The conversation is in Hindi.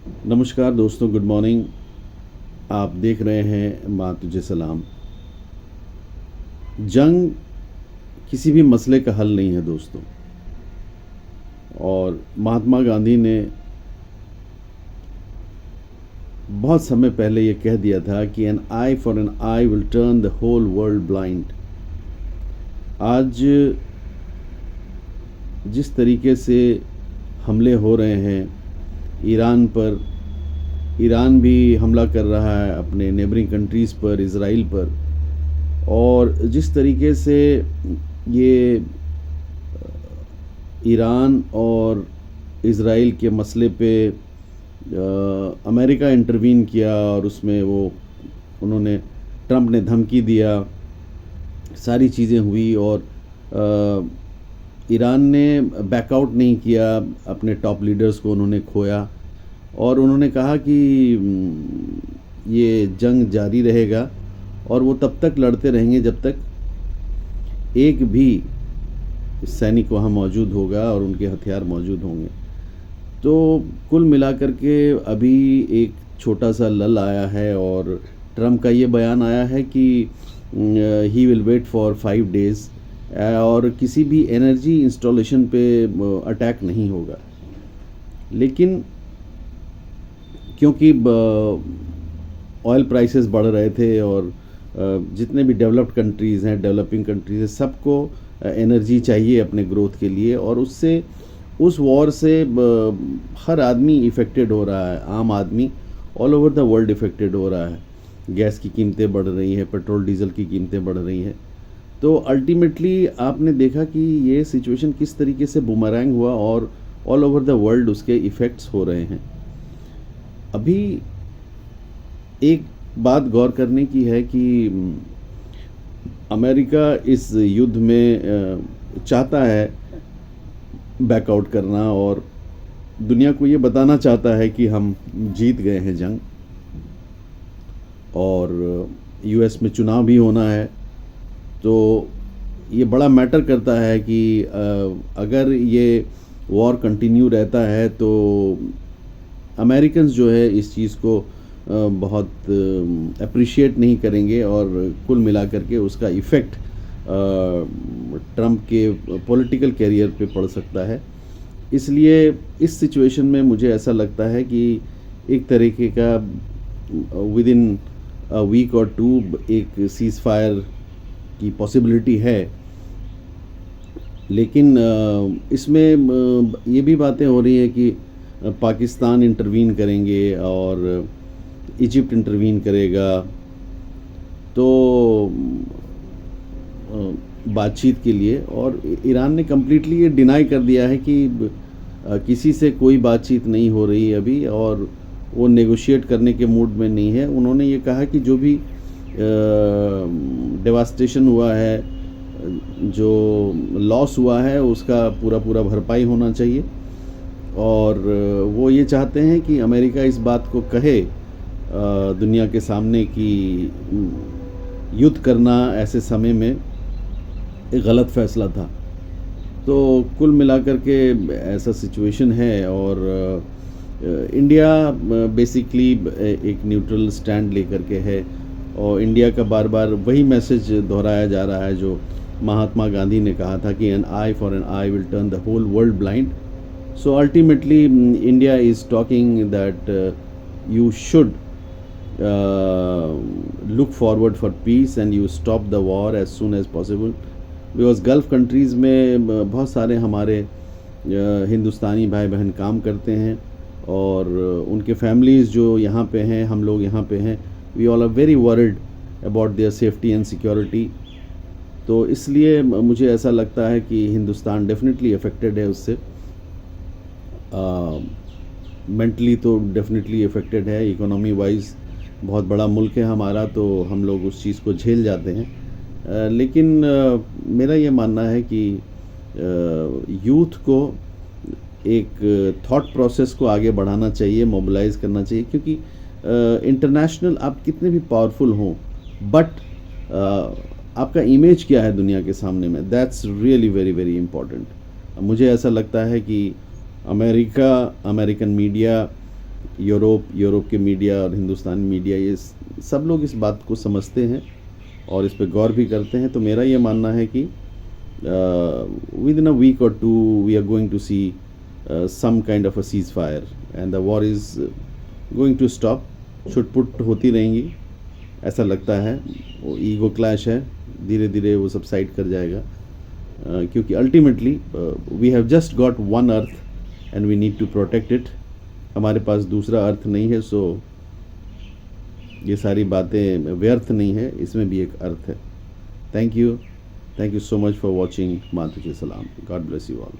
नमस्कार दोस्तों, गुड मॉर्निंग। आप देख रहे हैं माँ तुझे सलाम। जंग किसी भी मसले का हल नहीं है दोस्तों। और महात्मा गांधी ने बहुत समय पहले ये कह दिया था कि an eye for an eye will turn the whole world blind. आज जिस तरीके से हमले हो रहे हैं ईरान पर, ईरान भी हमला कर रहा है अपने नेबरिंग कंट्रीज़ पर, इसराइल पर, और जिस तरीके से ये ईरान और इसराइल के मसले पे अमेरिका इंटरवीन किया और उसमें उन्होंने ट्रंप ने धमकी दिया, सारी चीज़ें हुई और ईरान ने बैकआउट नहीं किया, अपने टॉप लीडर्स को उन्होंने खोया और उन्होंने कहा कि ये जंग जारी रहेगा और वो तब तक लड़ते रहेंगे जब तक एक भी सैनिक वहाँ मौजूद होगा और उनके हथियार मौजूद होंगे। तो कुल मिलाकर के अभी एक छोटा सा लल आया है और ट्रंप का ये बयान आया है कि he will wait for 5 days और किसी भी एनर्जी इंस्टॉलेशन पे अटैक नहीं होगा। लेकिन क्योंकि ऑयल प्राइसेस बढ़ रहे थे और जितने भी डेवलप्ड कंट्रीज़ हैं, डेवलपिंग कंट्रीज़ हैं, सबको एनर्जी चाहिए अपने ग्रोथ के लिए और उस वॉर से हर आदमी इफ़ेक्टेड हो रहा है। आम आदमी all over the world affected हो रहा है। गैस की कीमतें बढ़ रही हैं, पेट्रोल डीजल की कीमतें बढ़ रही हैं। तो अल्टीमेटली आपने देखा कि ये सिचुएशन किस तरीके से बूमरैंग हुआ और ऑल ओवर द वर्ल्ड उसके इफ़ेक्ट्स हो रहे हैं। अभी एक बात गौर करने की है कि अमेरिका इस युद्ध में चाहता है बैकआउट करना और दुनिया को ये बताना चाहता है कि हम जीत गए हैं जंग। और यूएस में चुनाव भी होना है, तो ये बड़ा मैटर करता है कि अगर ये वॉर कंटिन्यू रहता है तो अमेरिकन्स जो है इस चीज़ को बहुत अप्रिशिएट नहीं करेंगे और कुल मिलाकर के उसका इफ़ेक्ट ट्रंप के पॉलिटिकल कैरियर पे पड़ सकता है। इसलिए इस सिचुएशन में मुझे ऐसा लगता है कि एक तरीके का विद इन अ वीक और 2 एक सीज़ फायर की पॉसिबिलिटी है। लेकिन इसमें ये भी बातें हो रही है कि पाकिस्तान इंटरवीन करेंगे और इजिप्ट इंटरवीन करेगा, तो बातचीत के लिए। और ईरान ने कम्प्लीटली ये डिनाई कर दिया है कि किसी से कोई बातचीत नहीं हो रही अभी और वो नेगोशिएट करने के मूड में नहीं है। उन्होंने ये कहा कि जो भी डेवास्टेशन हुआ है, जो लॉस हुआ है, उसका पूरा भरपाई होना चाहिए और वो ये चाहते हैं कि अमेरिका इस बात को कहे दुनिया के सामने कि युद्ध करना ऐसे समय में एक गलत फ़ैसला था। तो कुल मिलाकर के ऐसा सिचुएशन है और इंडिया बेसिकली एक न्यूट्रल स्टैंड लेकर के है और इंडिया का बार बार वही मैसेज दोहराया जा रहा है जो महात्मा गांधी ने कहा था कि an eye for an eye will turn the whole world blind. So ultimately, India is talking that you should look forward for peace and you stop the war as soon as possible. Because Gulf countries में बहुत सारे हमारे हिंदुस्तानी भाई बहन काम करते हैं और उनके फैमिलीज़ जो यहाँ पे हैं, हम लोग यहाँ पे हैं, we all are very worried about their safety and security. तो इसलिए मुझे ऐसा लगता है कि हिंदुस्तान डेफिनेटली अफेक्टेड है उससे। मेंटली तो डेफिनेटली अफेक्टेड है। इकोनॉमी वाइज बहुत बड़ा मुल्क है हमारा, तो हम लोग उस चीज़ को झेल जाते हैं। लेकिन मेरा ये मानना है कि यूथ को एक थॉट प्रोसेस को आगे बढ़ाना चाहिए, मोबिलाइज करना चाहिए, क्योंकि इंटरनेशनल आप कितने भी पावरफुल हों बट आपका इमेज क्या है दुनिया के सामने में, that's really very very important. मुझे ऐसा लगता है कि अमेरिका, अमेरिकन मीडिया यूरोप के मीडिया और हिंदुस्तानी मीडिया ये सब लोग इस बात को समझते हैं और इस पे गौर भी करते हैं। तो मेरा ये मानना है कि within a week or two we are going to see some kind of a ceasefire and the war is going to stop. छुटपुट होती रहेंगी ऐसा लगता है, वो ईगो क्लैश है, धीरे धीरे वो सबसाइड कर जाएगा, क्योंकि ultimately we have just got one earth and we need to protect it. हमारे पास दूसरा अर्थ नहीं है, सो ये सारी बातें व्यर्थ नहीं है, इसमें भी एक अर्थ है। Thank you so much for watching. माँ तुझे सलाम। God bless you all.